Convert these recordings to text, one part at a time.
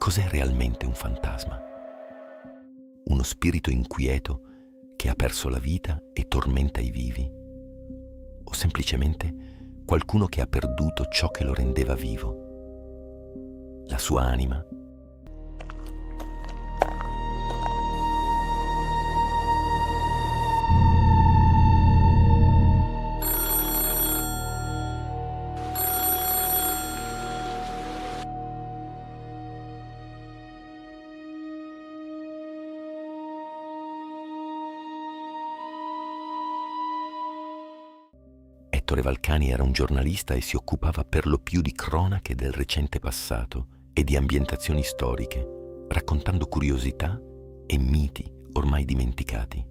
cos'è realmente un fantasma? Uno spirito inquieto che ha perso la vita e tormenta i vivi? O semplicemente qualcuno che ha perduto ciò che lo rendeva vivo? La sua anima? Ettore Valcani era un giornalista e si occupava per lo più di cronache del recente passato e di ambientazioni storiche, raccontando curiosità e miti ormai dimenticati.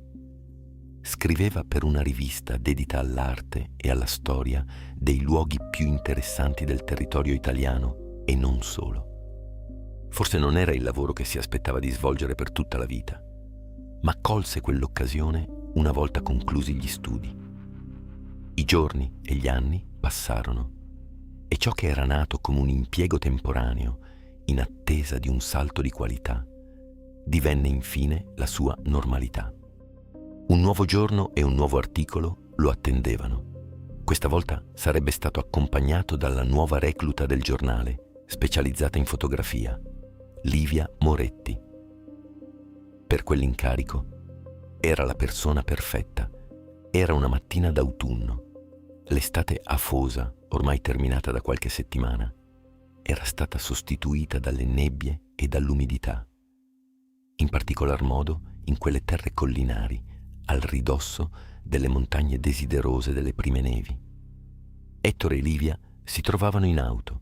Scriveva per una rivista dedita all'arte e alla storia dei luoghi più interessanti del territorio italiano e non solo. Forse non era il lavoro che si aspettava di svolgere per tutta la vita, ma colse quell'occasione una volta conclusi gli studi. I giorni e gli anni passarono e ciò che era nato come un impiego temporaneo in attesa di un salto di qualità divenne infine la sua normalità. Un nuovo giorno e un nuovo articolo lo attendevano. Questa volta sarebbe stato accompagnato dalla nuova recluta del giornale, specializzata in fotografia, Livia Moretti. Per quell'incarico era la persona perfetta. Era una mattina d'autunno. L'estate afosa, ormai terminata da qualche settimana, era stata sostituita dalle nebbie e dall'umidità. In particolar modo in quelle terre collinari, al ridosso delle montagne desiderose delle prime nevi. Ettore e Livia si trovavano in auto.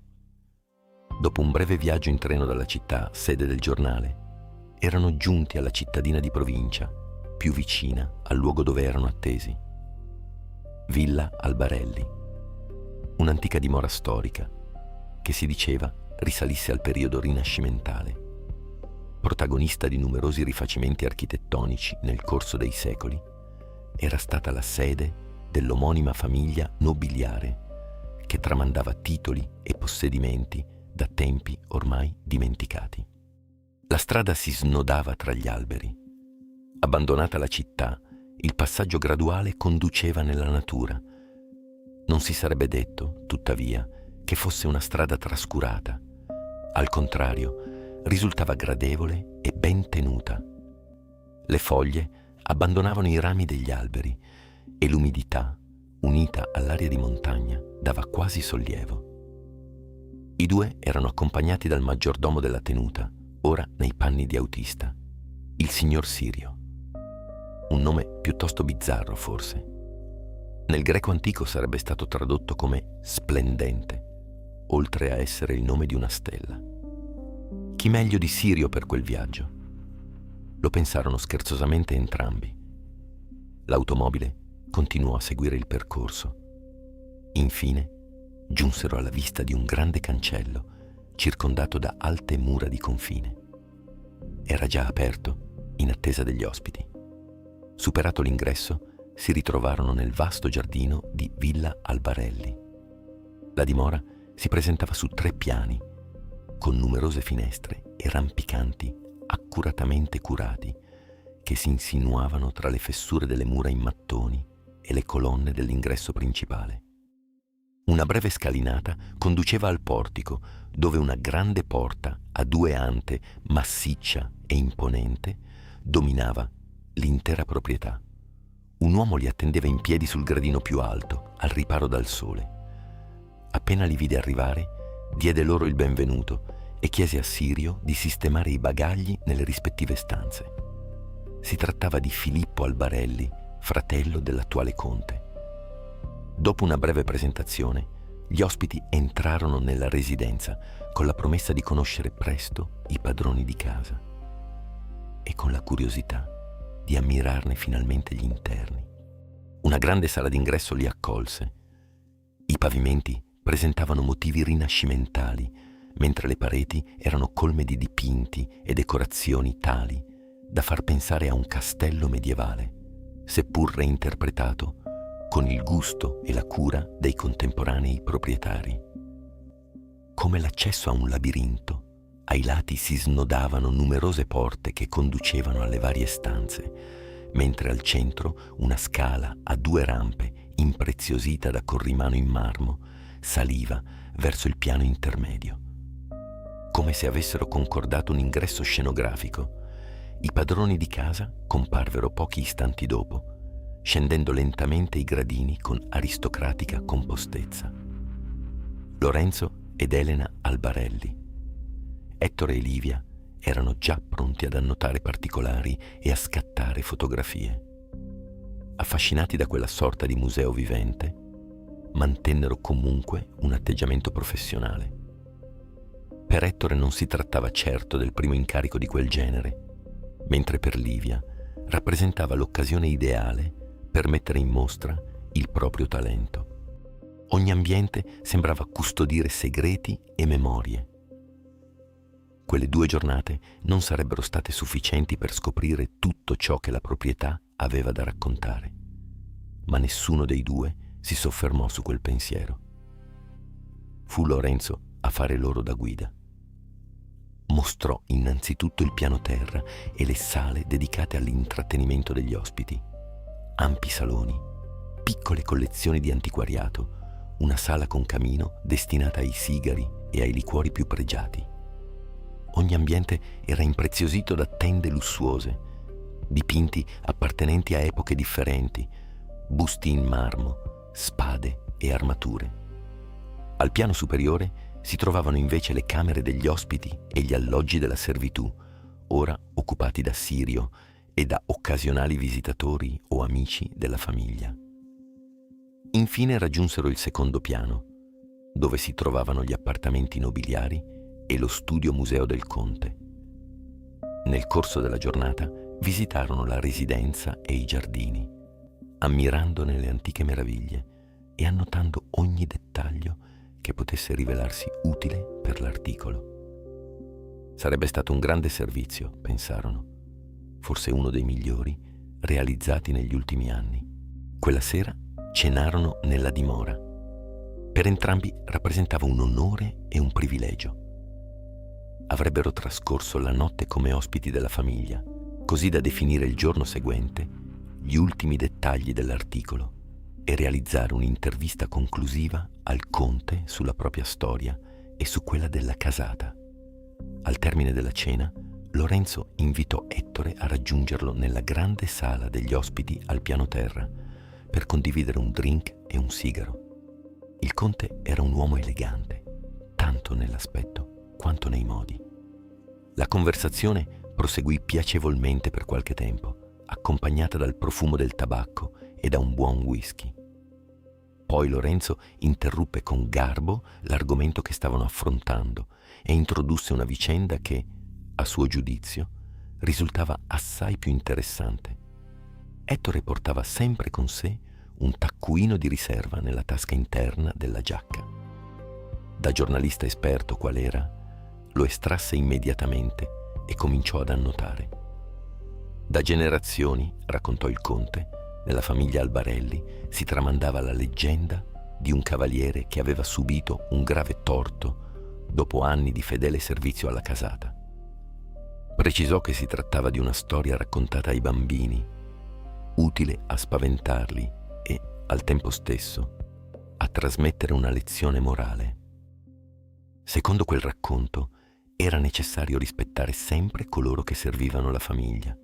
Dopo un breve viaggio in treno dalla città, sede del giornale, erano giunti alla cittadina di provincia, più vicina al luogo dove erano attesi. Villa Albarelli, un'antica dimora storica che si diceva risalisse al periodo rinascimentale, protagonista di numerosi rifacimenti architettonici nel corso dei secoli. Era stata la sede dell'omonima famiglia nobiliare che tramandava titoli e possedimenti da tempi ormai dimenticati. La strada si snodava tra gli alberi. Abbandonata la città, il passaggio graduale conduceva nella natura. Non si sarebbe detto, tuttavia, che fosse una strada trascurata. Al contrario, risultava gradevole e ben tenuta. Le foglie abbandonavano i rami degli alberi e l'umidità, unita all'aria di montagna, dava quasi sollievo. I due erano accompagnati dal maggiordomo della tenuta, ora nei panni di autista, il signor Sirio. Un nome piuttosto bizzarro, forse. Nel greco antico sarebbe stato tradotto come splendente, oltre a essere il nome di una stella. Chi meglio di Sirio per quel viaggio? Lo pensarono scherzosamente entrambi. L'automobile continuò a seguire il percorso. Infine giunsero alla vista di un grande cancello circondato da alte mura di confine. Era già aperto in attesa degli ospiti. Superato l'ingresso, si ritrovarono nel vasto giardino di Villa Albarelli. La dimora si presentava su 3 piani, con numerose finestre e rampicanti accuratamente curati che si insinuavano tra le fessure delle mura in mattoni e le colonne dell'ingresso principale. Una breve scalinata conduceva al portico, dove una grande porta a 2 ante, massiccia e imponente, dominava l'intera proprietà. Un uomo li attendeva in piedi sul gradino più alto, al riparo dal sole. Appena li vide arrivare, diede loro il benvenuto e chiese a Sirio di sistemare i bagagli nelle rispettive stanze. Si trattava di Filippo Albarelli, fratello dell'attuale conte. Dopo una breve presentazione, gli ospiti entrarono nella residenza con la promessa di conoscere presto i padroni di casa e con la curiosità di ammirarne finalmente gli interni. Una grande sala d'ingresso li accolse. I pavimenti presentavano motivi rinascimentali, mentre le pareti erano colme di dipinti e decorazioni tali da far pensare a un castello medievale, seppur reinterpretato con il gusto e la cura dei contemporanei proprietari. Come l'accesso a un labirinto, Ai lati si snodavano numerose porte che conducevano alle varie stanze, mentre al centro una scala a 2 rampe, impreziosita da corrimano in marmo, saliva verso il piano intermedio. Come se avessero concordato un ingresso scenografico, i padroni di casa comparvero pochi istanti dopo, scendendo lentamente i gradini con aristocratica compostezza. Lorenzo ed Elena Albarelli. Ettore e Livia erano già pronti ad annotare particolari e a scattare fotografie. Affascinati da quella sorta di museo vivente, mantennero comunque un atteggiamento professionale. Per Ettore non si trattava certo del primo incarico di quel genere, mentre per Livia rappresentava l'occasione ideale per mettere in mostra il proprio talento. Ogni ambiente sembrava custodire segreti e memorie. Quelle 2 giornate non sarebbero state sufficienti per scoprire tutto ciò che la proprietà aveva da raccontare, ma nessuno dei 2 si soffermò su quel pensiero. Fu Lorenzo a fare loro da guida. Mostrò innanzitutto il piano terra e le sale dedicate all'intrattenimento degli ospiti. Ampi saloni, piccole collezioni di antiquariato, una sala con camino destinata ai sigari e ai liquori più pregiati. Ogni ambiente era impreziosito da tende lussuose, dipinti appartenenti a epoche differenti, busti in marmo, spade e armature. Al piano superiore si trovavano invece le camere degli ospiti e gli alloggi della servitù, ora occupati da Sirio e da occasionali visitatori o amici della famiglia. Infine raggiunsero il secondo piano, dove si trovavano gli appartamenti nobiliari e lo studio museo del conte. Nel corso della giornata visitarono la residenza e i giardini, ammirandone le antiche meraviglie e annotando ogni dettaglio che potesse rivelarsi utile per l'articolo. Sarebbe stato un grande servizio, pensarono, forse uno dei migliori realizzati negli ultimi anni. Quella sera cenarono nella dimora. Per entrambi rappresentava un onore e un privilegio. Avrebbero trascorso la notte come ospiti della famiglia, così da definire il giorno seguente gli ultimi dettagli dell'articolo e realizzare un'intervista conclusiva al conte sulla propria storia e su quella della casata. Al termine della cena, Lorenzo invitò Ettore a raggiungerlo nella grande sala degli ospiti al piano terra per condividere un drink e un sigaro. Il conte era un uomo elegante, tanto nell'aspetto quanto nei modi. La conversazione proseguì piacevolmente per qualche tempo, accompagnata dal profumo del tabacco e da un buon whisky. Poi Lorenzo interruppe con garbo l'argomento che stavano affrontando e introdusse una vicenda che, a suo giudizio, risultava assai più interessante. Ettore portava sempre con sé un taccuino di riserva nella tasca interna della giacca. Da giornalista esperto qual era, lo estrasse immediatamente e cominciò ad annotare. Da generazioni, raccontò il conte, nella famiglia Albarelli si tramandava la leggenda di un cavaliere che aveva subito un grave torto dopo anni di fedele servizio alla casata. Precisò che si trattava di una storia raccontata ai bambini, utile a spaventarli e, al tempo stesso, a trasmettere una lezione morale. Secondo quel racconto, era necessario rispettare sempre coloro che servivano la famiglia.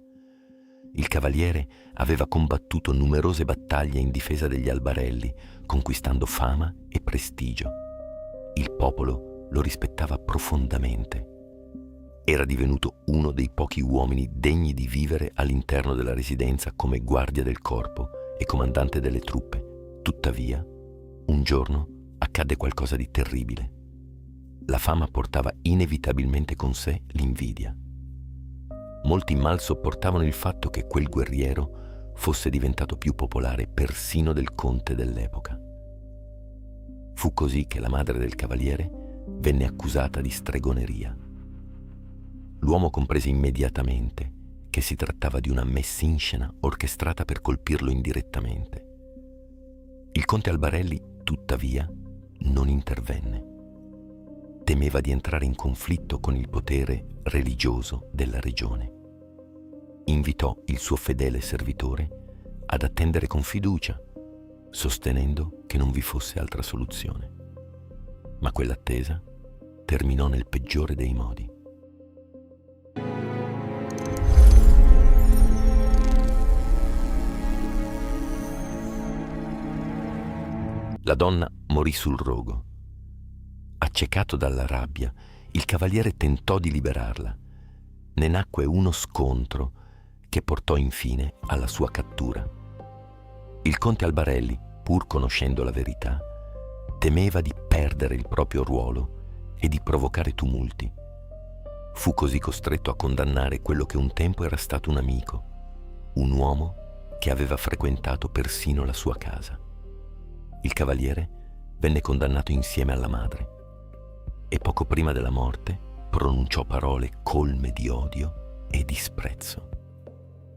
Il cavaliere aveva combattuto numerose battaglie in difesa degli Albarelli, conquistando fama e prestigio. Il popolo lo rispettava profondamente. Era divenuto uno dei pochi uomini degni di vivere all'interno della residenza come guardia del corpo e comandante delle truppe. Tuttavia, un giorno accadde qualcosa di terribile. La fama portava inevitabilmente con sé l'invidia. Molti mal sopportavano il fatto che quel guerriero fosse diventato più popolare persino del conte dell'epoca. Fu così che la madre del cavaliere venne accusata di stregoneria. L'uomo comprese immediatamente che si trattava di una messinscena orchestrata per colpirlo indirettamente. Il conte Albarelli, tuttavia, non intervenne. temeva di entrare in conflitto con il potere religioso della regione. Invitò il suo fedele servitore ad attendere con fiducia, sostenendo che non vi fosse altra soluzione. Ma quell'attesa terminò nel peggiore dei modi. La donna morì sul rogo. Accecato dalla rabbia, il cavaliere tentò di liberarla. Ne nacque uno scontro che portò infine alla sua cattura. Il conte Albarelli, pur conoscendo la verità, temeva di perdere il proprio ruolo e di provocare tumulti. Fu così costretto a condannare quello che un tempo era stato un amico, un uomo che aveva frequentato persino la sua casa. Il cavaliere venne condannato insieme alla madre e poco prima della morte pronunciò parole colme di odio e disprezzo.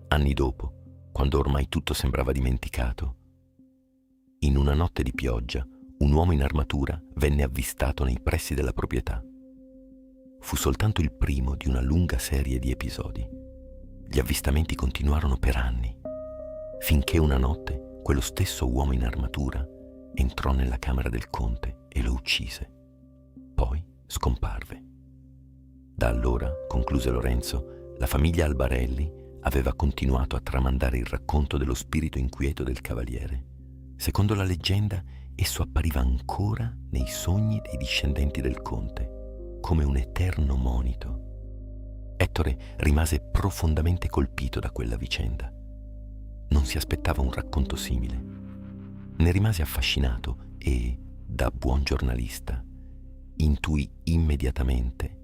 Anni dopo, quando ormai tutto sembrava dimenticato, in una notte di pioggia, un uomo in armatura venne avvistato nei pressi della proprietà. Fu soltanto il primo di una lunga serie di episodi. Gli avvistamenti continuarono per anni, finché una notte quello stesso uomo in armatura entrò nella camera del conte e lo uccise. Poi scomparve. Da allora, concluse Lorenzo, la famiglia Albarelli aveva continuato a tramandare il racconto dello spirito inquieto del cavaliere. Secondo la leggenda, esso appariva ancora nei sogni dei discendenti del conte, come un eterno monito. Ettore rimase profondamente colpito da quella vicenda. Non si aspettava un racconto simile. Ne rimase affascinato e, da buon giornalista, intuì immediatamente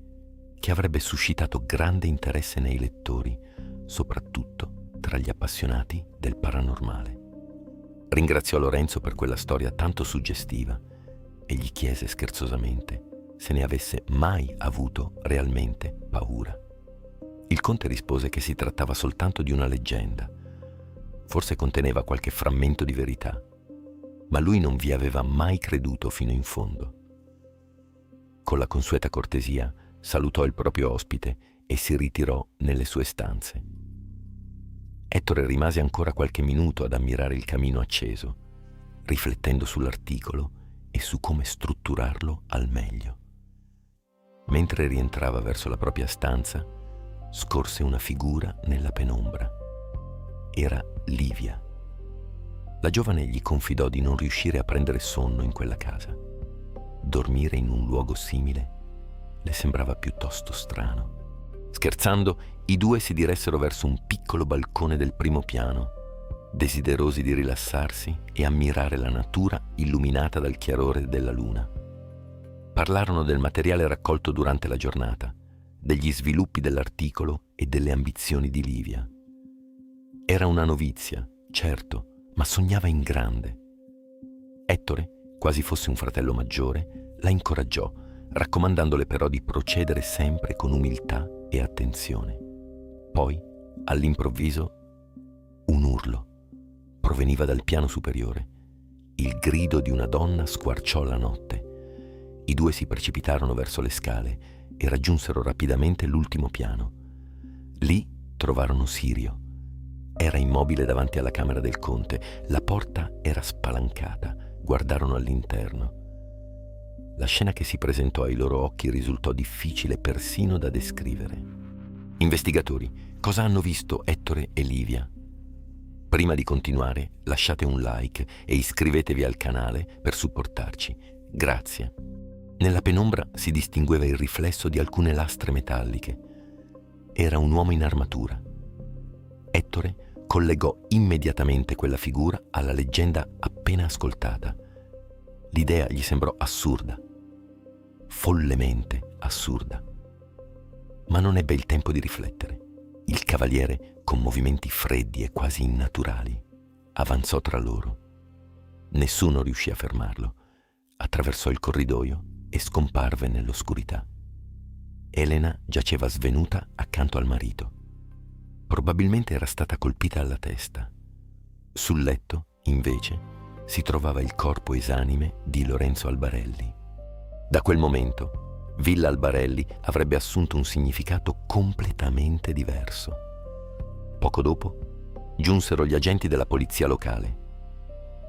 che avrebbe suscitato grande interesse nei lettori, soprattutto tra gli appassionati del paranormale. Ringraziò Lorenzo per quella storia tanto suggestiva e gli chiese scherzosamente se ne avesse mai avuto realmente paura. Il conte rispose che si trattava soltanto di una leggenda. Forse conteneva qualche frammento di verità, ma lui non vi aveva mai creduto fino in fondo. Con la consueta cortesia salutò il proprio ospite e si ritirò nelle sue stanze. Ettore rimase ancora qualche minuto ad ammirare il camino acceso, riflettendo sull'articolo e su come strutturarlo al meglio. Mentre rientrava verso la propria stanza, scorse una figura nella penombra. Era Livia. La giovane gli confidò di non riuscire a prendere sonno in quella casa. Dormire in un luogo simile le sembrava piuttosto strano. Scherzando, i due si diressero verso un piccolo balcone del primo piano, desiderosi di rilassarsi e ammirare la natura illuminata dal chiarore della luna. Parlarono del materiale raccolto durante la giornata, degli sviluppi dell'articolo e delle ambizioni di Livia. Era una novizia, certo, ma sognava in grande. Ettore, quasi fosse un fratello maggiore, la incoraggiò, raccomandandole però di procedere sempre con umiltà e attenzione. Poi, all'improvviso, un urlo proveniva dal piano superiore. Il grido di una donna squarciò la notte. I due si precipitarono verso le scale e raggiunsero rapidamente l'ultimo piano. Lì trovarono Sirio. Era immobile davanti alla camera del conte. La porta era spalancata. Guardarono all'interno. La scena che si presentò ai loro occhi risultò difficile persino da descrivere. Investigatori, cosa hanno visto Ettore e Livia? Prima di continuare, lasciate un like e iscrivetevi al canale per supportarci. Grazie. Nella penombra si distingueva il riflesso di alcune lastre metalliche. Era un uomo in armatura. Ettore collegò immediatamente quella figura alla leggenda appena ascoltata. L'idea gli sembrò assurda, follemente assurda. Ma non ebbe il tempo di riflettere. Il cavaliere, con movimenti freddi e quasi innaturali, avanzò tra loro. Nessuno riuscì a fermarlo. Attraversò il corridoio e scomparve nell'oscurità. Elena giaceva svenuta accanto al marito. Probabilmente era stata colpita alla testa. Sul letto, invece, si trovava il corpo esanime di Lorenzo Albarelli. Da quel momento, Villa Albarelli avrebbe assunto un significato completamente diverso. Poco dopo giunsero gli agenti della polizia locale.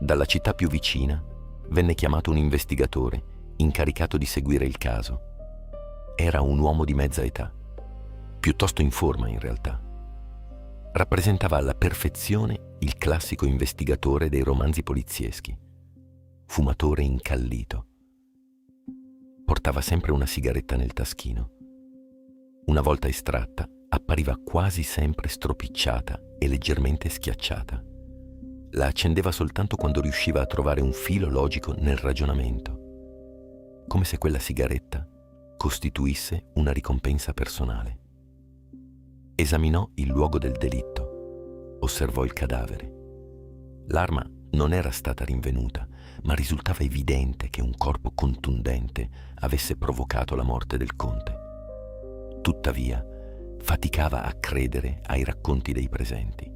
Dalla città più vicina venne chiamato un investigatore incaricato di seguire il caso. Era un uomo di mezza età, piuttosto in forma in realtà. Rappresentava alla perfezione il classico investigatore dei romanzi polizieschi, fumatore incallito. Portava sempre una sigaretta nel taschino. Una volta estratta, appariva quasi sempre stropicciata e leggermente schiacciata. La accendeva soltanto quando riusciva a trovare un filo logico nel ragionamento, come se quella sigaretta costituisse una ricompensa personale. Esaminò il luogo del delitto, osservò il cadavere. L'arma non era stata rinvenuta, ma risultava evidente che un corpo contundente avesse provocato la morte del conte. Tuttavia, faticava a credere ai racconti dei presenti.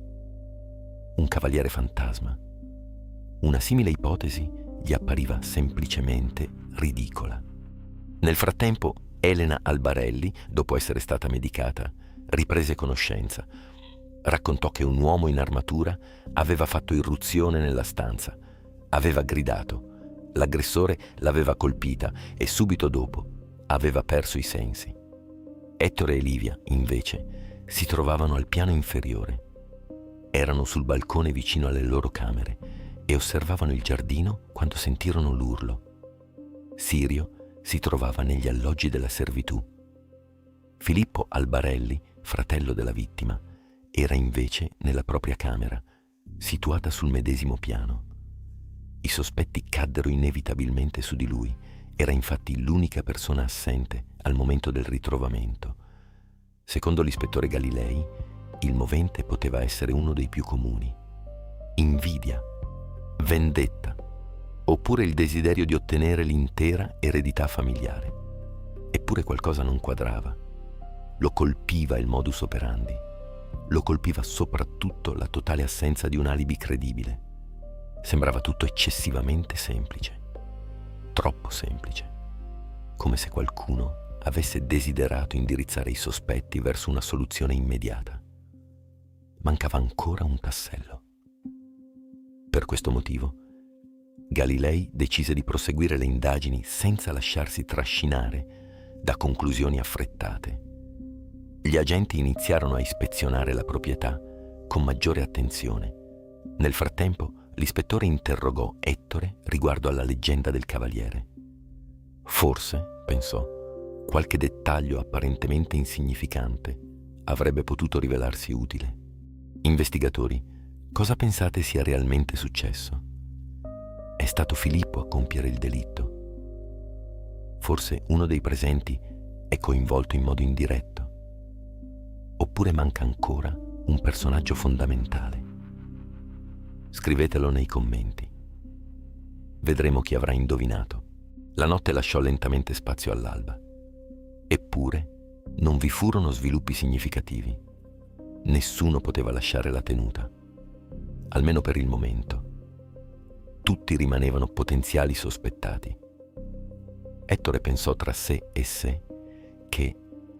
Un cavaliere fantasma? Una simile ipotesi gli appariva semplicemente ridicola. Nel frattempo, Elena Albarelli, dopo essere stata medicata, riprese conoscenza. Raccontò che un uomo in armatura aveva fatto irruzione nella stanza, aveva gridato, l'aggressore l'aveva colpita e subito dopo aveva perso i sensi. Ettore e Livia, invece, si trovavano al piano inferiore. Erano sul balcone vicino alle loro camere e osservavano il giardino quando sentirono l'urlo. Sirio si trovava negli alloggi della servitù. Filippo Albarelli, fratello della vittima, era invece nella propria camera, situata sul medesimo piano. I sospetti caddero inevitabilmente su di lui. Era infatti l'unica persona assente al momento del ritrovamento. Secondo l'ispettore Galilei, il movente poteva essere uno dei più comuni: invidia, vendetta, oppure il desiderio di ottenere l'intera eredità familiare. Eppure qualcosa non quadrava. Lo colpiva il modus operandi. Lo colpiva soprattutto la totale assenza di un alibi credibile. Sembrava tutto eccessivamente semplice, troppo semplice, come se qualcuno avesse desiderato indirizzare i sospetti verso una soluzione immediata. Mancava ancora un tassello. Per questo motivo, Galilei decise di proseguire le indagini senza lasciarsi trascinare da conclusioni affrettate. Gli agenti iniziarono a ispezionare la proprietà con maggiore attenzione. Nel frattempo, l'ispettore interrogò Ettore riguardo alla leggenda del cavaliere. Forse, pensò, qualche dettaglio apparentemente insignificante avrebbe potuto rivelarsi utile. Investigatori, cosa pensate sia realmente successo? È stato Filippo a compiere il delitto? Forse uno dei presenti è coinvolto in modo indiretto? Oppure manca ancora un personaggio fondamentale? Scrivetelo nei commenti. Vedremo chi avrà indovinato. La notte lasciò lentamente spazio all'alba. Eppure non vi furono sviluppi significativi. Nessuno poteva lasciare la tenuta, almeno per il momento. Tutti rimanevano potenziali sospettati. Ettore pensò tra sé e sé che,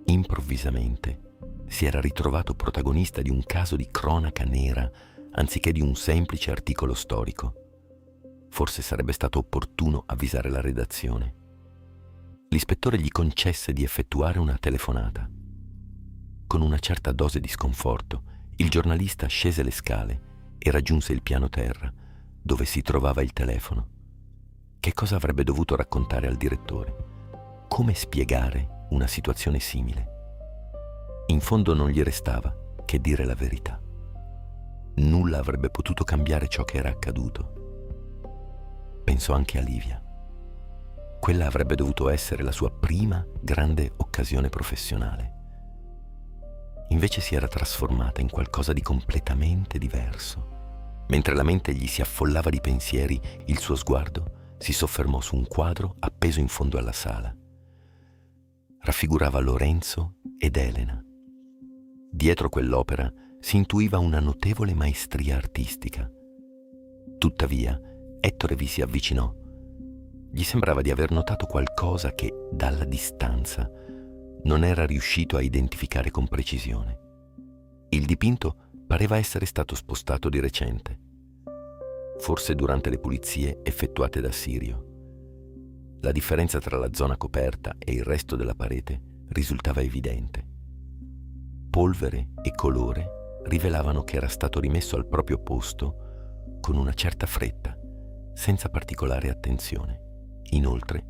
improvvisamente, si era ritrovato protagonista di un caso di cronaca nera anziché di un semplice articolo storico. Forse sarebbe stato opportuno avvisare la redazione. L'ispettore gli concesse di effettuare una telefonata. Con una certa dose di sconforto, il giornalista scese le scale e raggiunse il piano terra, dove si trovava il telefono. Che cosa avrebbe dovuto raccontare al direttore? Come spiegare una situazione simile? In fondo non gli restava che dire la verità. Nulla avrebbe potuto cambiare ciò che era accaduto. Pensò anche a Livia. Quella avrebbe dovuto essere la sua prima grande occasione professionale. Invece si era trasformata in qualcosa di completamente diverso. Mentre la mente gli si affollava di pensieri, il suo sguardo si soffermò su un quadro appeso in fondo alla sala. Raffigurava Lorenzo ed Elena. Dietro quell'opera si intuiva una notevole maestria artistica. Tuttavia, Ettore vi si avvicinò. Gli sembrava di aver notato qualcosa che, dalla distanza, non era riuscito a identificare con precisione. Il dipinto pareva essere stato spostato di recente, forse durante le pulizie effettuate da Sirio. La differenza tra la zona coperta e il resto della parete risultava evidente. Polvere e colore rivelavano che era stato rimesso al proprio posto con una certa fretta, senza particolare attenzione. Inoltre,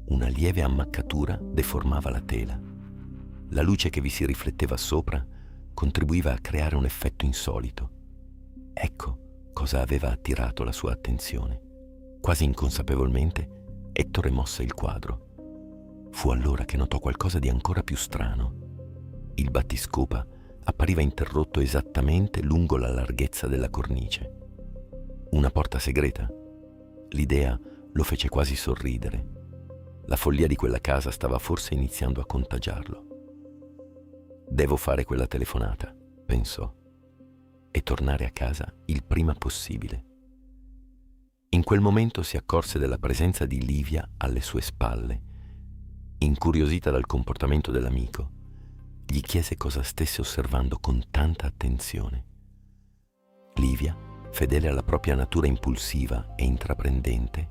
una lieve ammaccatura deformava la tela. La luce che vi si rifletteva sopra contribuiva a creare un effetto insolito. Ecco cosa aveva attirato la sua attenzione. Quasi inconsapevolmente, Ettore mosse il quadro. Fu allora che notò qualcosa di ancora più strano. Il battiscopa appariva interrotto esattamente lungo la larghezza della cornice. Una porta segreta? L'idea lo fece quasi sorridere. La follia di quella casa stava forse iniziando a contagiarlo. Devo fare quella telefonata, pensò, e tornare a casa il prima possibile. In quel momento si accorse della presenza di Livia alle sue spalle. Incuriosita dal comportamento dell'amico, gli chiese cosa stesse osservando con tanta attenzione. Livia, fedele alla propria natura impulsiva e intraprendente,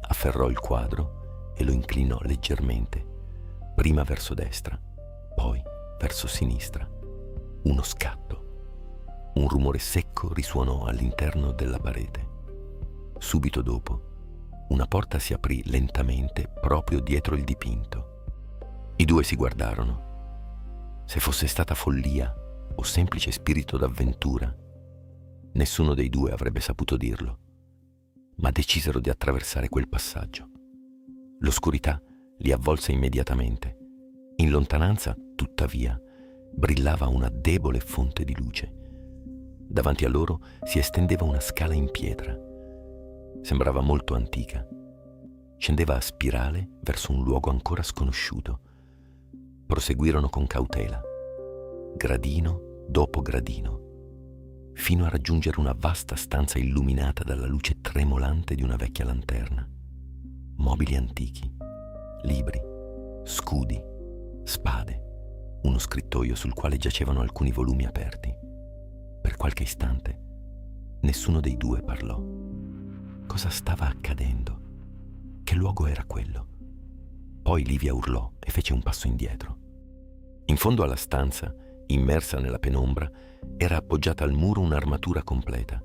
afferrò il quadro e lo inclinò leggermente, prima verso destra, poi verso sinistra. Uno scatto. Un rumore secco risuonò all'interno della parete. Subito dopo, una porta si aprì lentamente proprio dietro il dipinto. I due si guardarono. Se fosse stata follia o semplice spirito d'avventura, nessuno dei due avrebbe saputo dirlo, ma decisero di attraversare quel passaggio. L'oscurità li avvolse immediatamente. In lontananza, tuttavia, brillava una debole fonte di luce. Davanti a loro si estendeva una scala in pietra. Sembrava molto antica. Scendeva a spirale verso un luogo ancora sconosciuto. Proseguirono con cautela, gradino dopo gradino, fino a raggiungere una vasta stanza illuminata dalla luce tremolante di una vecchia lanterna. Mobili antichi, libri, scudi, spade, uno scrittoio sul quale giacevano alcuni volumi aperti. Per qualche istante nessuno dei due parlò. Cosa stava accadendo? Che luogo era quello? Poi Livia urlò e fece un passo indietro. In fondo alla stanza, immersa nella penombra, era appoggiata al muro un'armatura completa.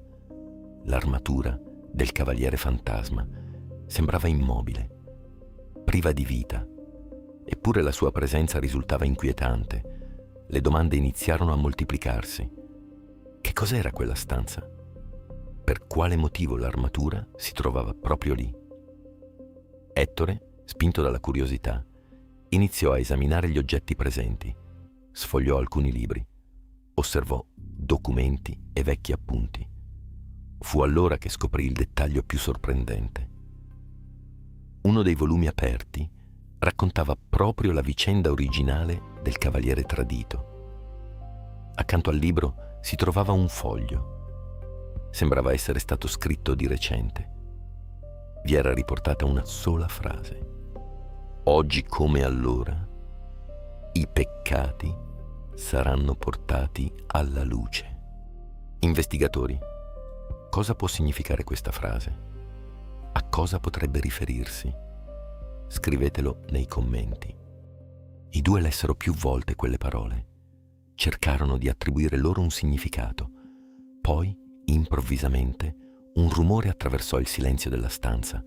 L'armatura del cavaliere fantasma sembrava immobile, priva di vita, eppure la sua presenza risultava inquietante. Le domande iniziarono a moltiplicarsi. Che cos'era quella stanza? Per quale motivo l'armatura si trovava proprio lì? Ettore, spinto dalla curiosità, iniziò a esaminare gli oggetti presenti, sfogliò alcuni libri, osservò documenti e vecchi appunti. Fu allora che scoprì il dettaglio più sorprendente. Uno dei volumi aperti raccontava proprio la vicenda originale del cavaliere tradito. Accanto al libro si trovava un foglio. Sembrava essere stato scritto di recente. Vi era riportata una sola frase. Oggi come allora, i peccati saranno portati alla luce. Investigatori, cosa può significare questa frase? A cosa potrebbe riferirsi? Scrivetelo nei commenti. I due lessero più volte quelle parole. Cercarono di attribuire loro un significato. Poi, improvvisamente, un rumore attraversò il silenzio della stanza,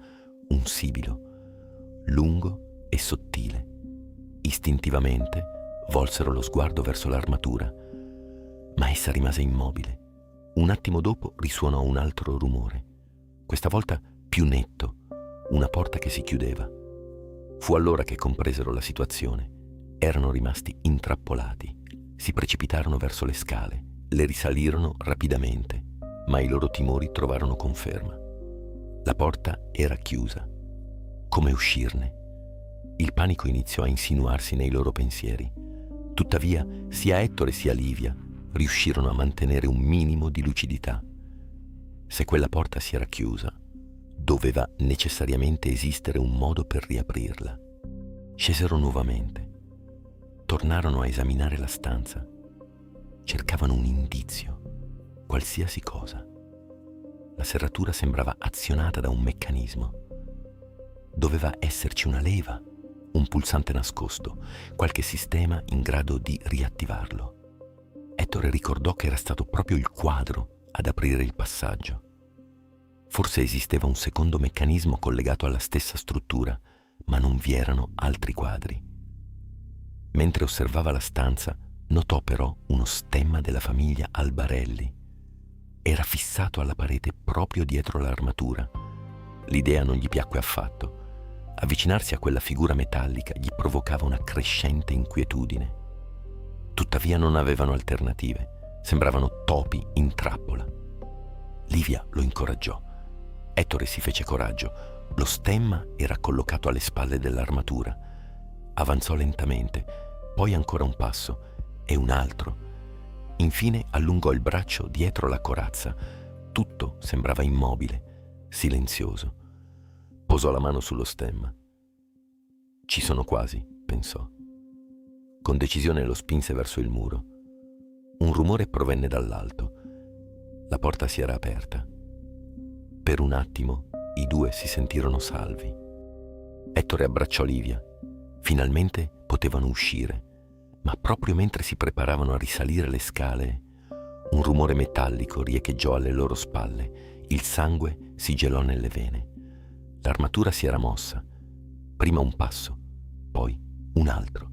un sibilo, lungo e sottile. Istintivamente volsero lo sguardo verso l'armatura, ma essa rimase immobile. Un attimo dopo risuonò un altro rumore, questa volta più netto, una porta che si chiudeva. Fu allora che compresero la situazione. Erano rimasti intrappolati. Si precipitarono verso le scale, le risalirono rapidamente, ma i loro timori trovarono conferma. La porta era chiusa. Come uscirne? Il panico iniziò a insinuarsi nei loro pensieri. Tuttavia, sia Ettore sia Livia riuscirono a mantenere un minimo di lucidità. Se quella porta si era chiusa, Doveva necessariamente esistere un modo per riaprirla. Scesero nuovamente. Tornarono a esaminare la stanza. Cercavano un indizio, qualsiasi cosa. La serratura sembrava azionata da un meccanismo. Doveva esserci una leva, un pulsante nascosto, qualche sistema in grado di riattivarlo. Ettore ricordò che era stato proprio il quadro ad aprire il passaggio. Forse esisteva un secondo meccanismo collegato alla stessa struttura, ma non vi erano altri quadri. Mentre osservava la stanza, notò però uno stemma della famiglia Albarelli. Era fissato alla parete proprio dietro l'armatura. L'idea non gli piacque affatto. Avvicinarsi a quella figura metallica gli provocava una crescente inquietudine. Tuttavia non avevano alternative. Sembravano topi in trappola. Livia lo incoraggiò. Ettore si fece coraggio. Lo stemma era collocato alle spalle dell'armatura. Avanzò lentamente, poi ancora un passo e un altro. Infine allungò il braccio dietro la corazza. Tutto sembrava immobile, silenzioso. Posò la mano sullo stemma. Ci sono quasi, pensò. Con decisione lo spinse verso il muro. Un rumore provenne dall'alto. La porta si era aperta. Per un attimo i due si sentirono salvi. Ettore abbracciò Livia. Finalmente potevano uscire, ma proprio mentre si preparavano a risalire le scale, un rumore metallico riecheggiò alle loro spalle. Il sangue si gelò nelle vene. L'armatura si era mossa. Prima un passo, poi un altro.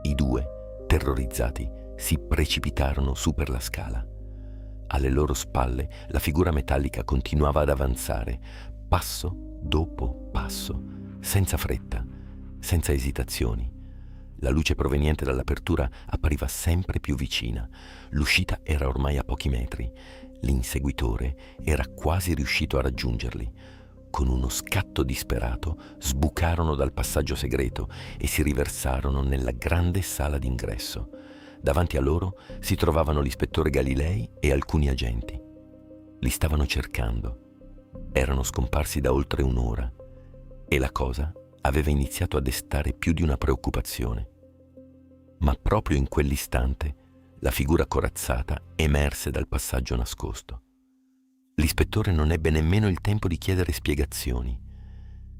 I due, terrorizzati, si precipitarono su per la scala. Alle loro spalle la figura metallica continuava ad avanzare, passo dopo passo, senza fretta, senza esitazioni. La luce proveniente dall'apertura appariva sempre più vicina. L'uscita era ormai a pochi metri. L'inseguitore era quasi riuscito a raggiungerli. Con uno scatto disperato sbucarono dal passaggio segreto e si riversarono nella grande sala d'ingresso. Davanti a loro si trovavano l'ispettore Galilei e alcuni agenti. Li stavano cercando. Erano scomparsi da oltre un'ora e la cosa aveva iniziato a destare più di una preoccupazione. Ma proprio in quell'istante la figura corazzata emerse dal passaggio nascosto. L'ispettore non ebbe nemmeno il tempo di chiedere spiegazioni.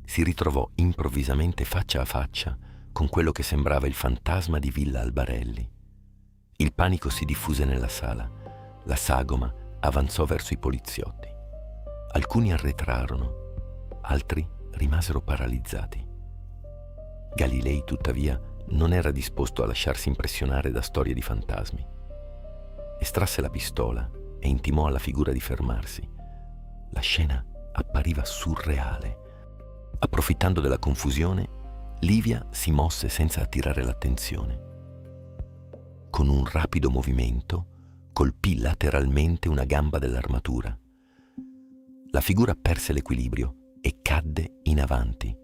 Si ritrovò improvvisamente faccia a faccia con quello che sembrava il fantasma di Villa Albarelli. Il panico si diffuse nella sala. La sagoma avanzò verso i poliziotti. Alcuni arretrarono, altri rimasero paralizzati. Galilei, tuttavia, non era disposto a lasciarsi impressionare da storie di fantasmi. Estrasse la pistola e intimò alla figura di fermarsi. La scena appariva surreale. Approfittando della confusione, Livia si mosse senza attirare l'attenzione. Con un rapido movimento colpì lateralmente una gamba dell'armatura. La figura perse l'equilibrio e cadde in avanti.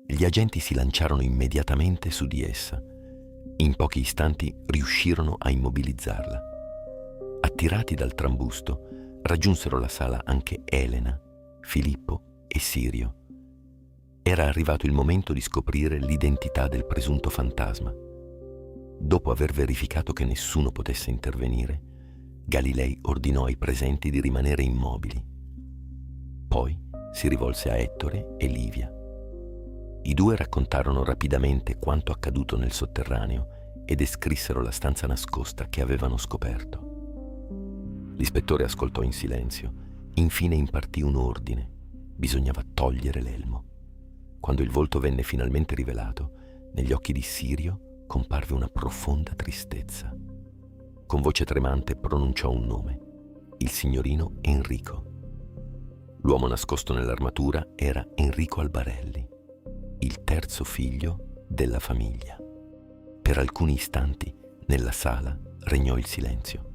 Gli agenti si lanciarono immediatamente su di essa. In pochi istanti riuscirono a immobilizzarla. Attirati dal trambusto, raggiunsero la sala anche Elena, Filippo e Sirio. Era arrivato il momento di scoprire l'identità del presunto fantasma. Dopo aver verificato che nessuno potesse intervenire, Galilei ordinò ai presenti di rimanere immobili. Poi si rivolse a Ettore e Livia. I due raccontarono rapidamente quanto accaduto nel sotterraneo e descrissero la stanza nascosta che avevano scoperto. L'ispettore ascoltò in silenzio, infine impartì un ordine. Bisognava togliere l'elmo. Quando il volto venne finalmente rivelato, negli occhi di Sirio comparve una profonda tristezza. Con voce tremante pronunciò un nome: il signorino Enrico. L'uomo nascosto nell'armatura era Enrico Albarelli, il terzo figlio della famiglia. Per alcuni istanti nella sala regnò il silenzio.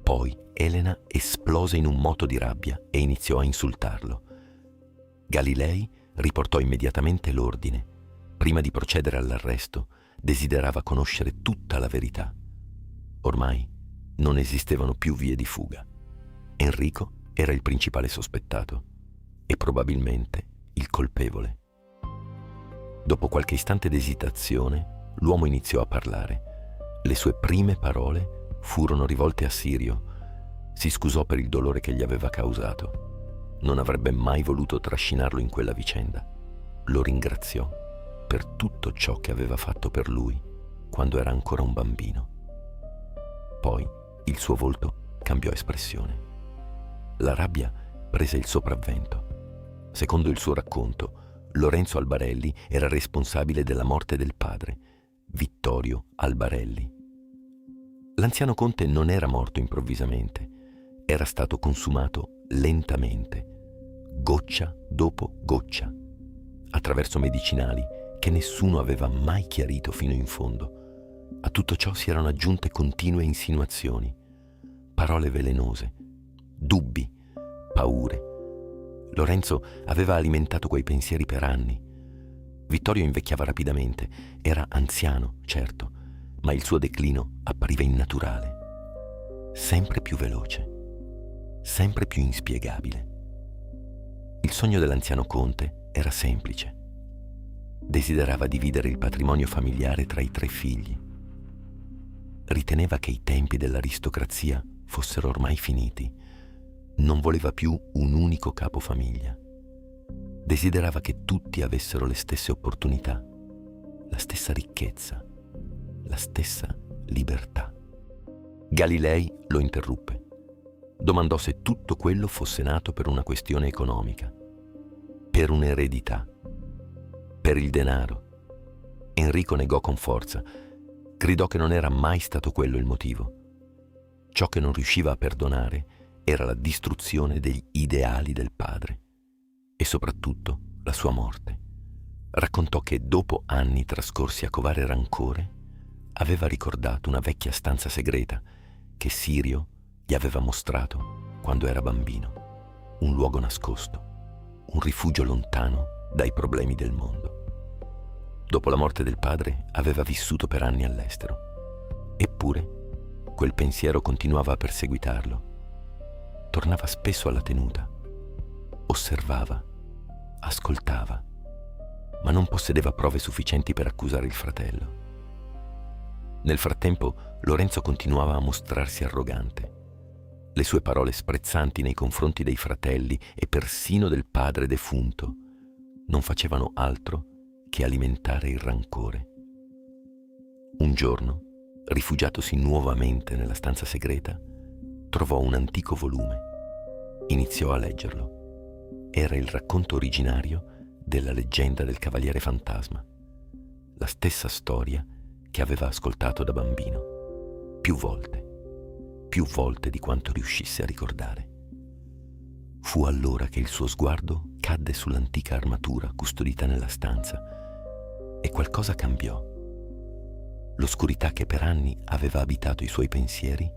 Poi Elena esplose in un moto di rabbia e iniziò a insultarlo. Galilei riportò immediatamente l'ordine. Prima di procedere all'arresto, desiderava conoscere tutta la verità. Ormai non esistevano più vie di fuga. Enrico era il principale sospettato e probabilmente il colpevole. Dopo qualche istante d'esitazione, l'uomo iniziò a parlare. Le sue prime parole furono rivolte a Sirio. Si scusò per il dolore che gli aveva causato. Non avrebbe mai voluto trascinarlo in quella vicenda. Lo ringraziò per tutto ciò che aveva fatto per lui quando era ancora un bambino. Poi il suo volto cambiò espressione. La rabbia prese il sopravvento. Secondo il suo racconto, Lorenzo Albarelli era responsabile della morte del padre, Vittorio Albarelli. L'anziano conte non era morto improvvisamente, era stato consumato lentamente, goccia dopo goccia, attraverso medicinali che nessuno aveva mai chiarito fino in fondo. A tutto ciò si erano aggiunte continue insinuazioni, parole velenose, dubbi, paure. Lorenzo aveva alimentato quei pensieri per anni. Vittorio invecchiava rapidamente, era anziano, certo, ma il suo declino appariva innaturale, sempre più veloce, sempre più inspiegabile. Il sogno dell'anziano conte era semplice. Desiderava dividere il patrimonio familiare tra i 3 figli. Riteneva che i tempi dell'aristocrazia fossero ormai finiti. Non voleva più un unico capofamiglia. Desiderava che tutti avessero le stesse opportunità, la stessa ricchezza, la stessa libertà. Galilei lo interruppe. Domandò se tutto quello fosse nato per una questione economica, per un'eredità, per il denaro. Enrico negò con forza. Gridò che non era mai stato quello il motivo. Ciò che non riusciva a perdonare era la distruzione degli ideali del padre e soprattutto la sua morte. Raccontò che dopo anni trascorsi a covare rancore aveva ricordato una vecchia stanza segreta che Sirio gli aveva mostrato quando era bambino, un luogo nascosto, un rifugio lontano dai problemi del mondo. Dopo la morte del padre aveva vissuto per anni all'estero, eppure quel pensiero continuava a perseguitarlo. Tornava spesso alla tenuta, osservava, ascoltava, ma non possedeva prove sufficienti per accusare il fratello. Nel frattempo Lorenzo continuava a mostrarsi arrogante. Le sue parole sprezzanti nei confronti dei fratelli e persino del padre defunto non facevano altro che alimentare il rancore. Un giorno, rifugiatosi nuovamente nella stanza segreta, trovò un antico volume. Iniziò a leggerlo. Era il racconto originario della leggenda del Cavaliere Fantasma, la stessa storia che aveva ascoltato da bambino, più volte di quanto riuscisse a ricordare. Fu allora che il suo sguardo cadde sull'antica armatura custodita nella stanza e qualcosa cambiò. L'oscurità che per anni aveva abitato i suoi pensieri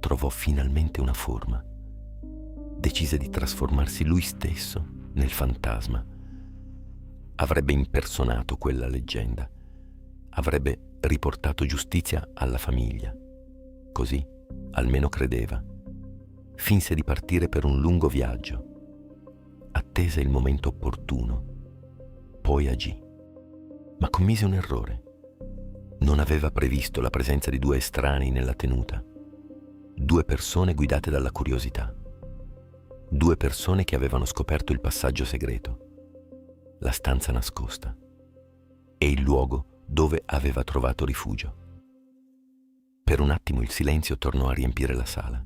trovò finalmente una forma. Decise di trasformarsi lui stesso nel fantasma. Avrebbe impersonato quella leggenda. Avrebbe riportato giustizia alla famiglia. Così, almeno credeva. Finse di partire per un lungo viaggio. Attese il momento opportuno. Poi agì. Ma commise un errore. Non aveva previsto la presenza di 2 estranei nella tenuta. 2 persone guidate dalla curiosità. 2 persone che avevano scoperto il passaggio segreto, la stanza nascosta e il luogo dove aveva trovato rifugio. Per un attimo il silenzio tornò a riempire la sala.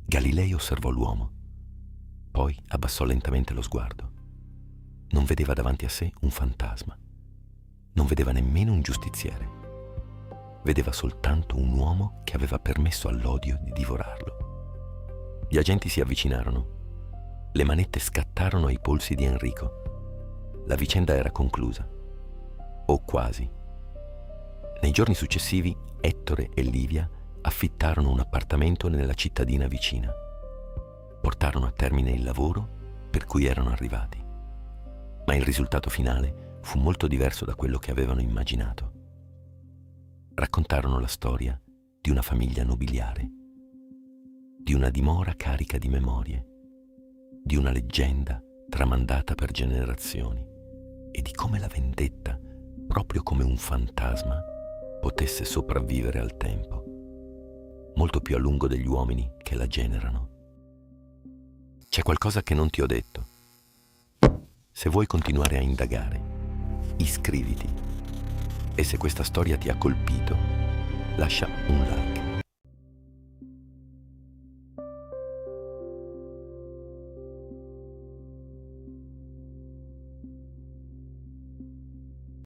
Galilei osservò l'uomo, poi abbassò lentamente lo sguardo. Non vedeva davanti a sé un fantasma, non vedeva nemmeno un giustiziere. Vedeva soltanto un uomo che aveva permesso all'odio di divorarlo. Gli agenti si avvicinarono. Le manette scattarono ai polsi di Enrico. La vicenda era conclusa. O quasi. Nei giorni successivi, Ettore e Livia affittarono un appartamento nella cittadina vicina. Portarono a termine il lavoro per cui erano arrivati. Ma il risultato finale fu molto diverso da quello che avevano immaginato. Raccontarono la storia di una famiglia nobiliare, di una dimora carica di memorie, di una leggenda tramandata per generazioni, e di come la vendetta, proprio come un fantasma, potesse sopravvivere al tempo, molto più a lungo degli uomini che la generano. C'è qualcosa che non ti ho detto. Se vuoi continuare a indagare, iscriviti. E se questa storia ti ha colpito, lascia un like.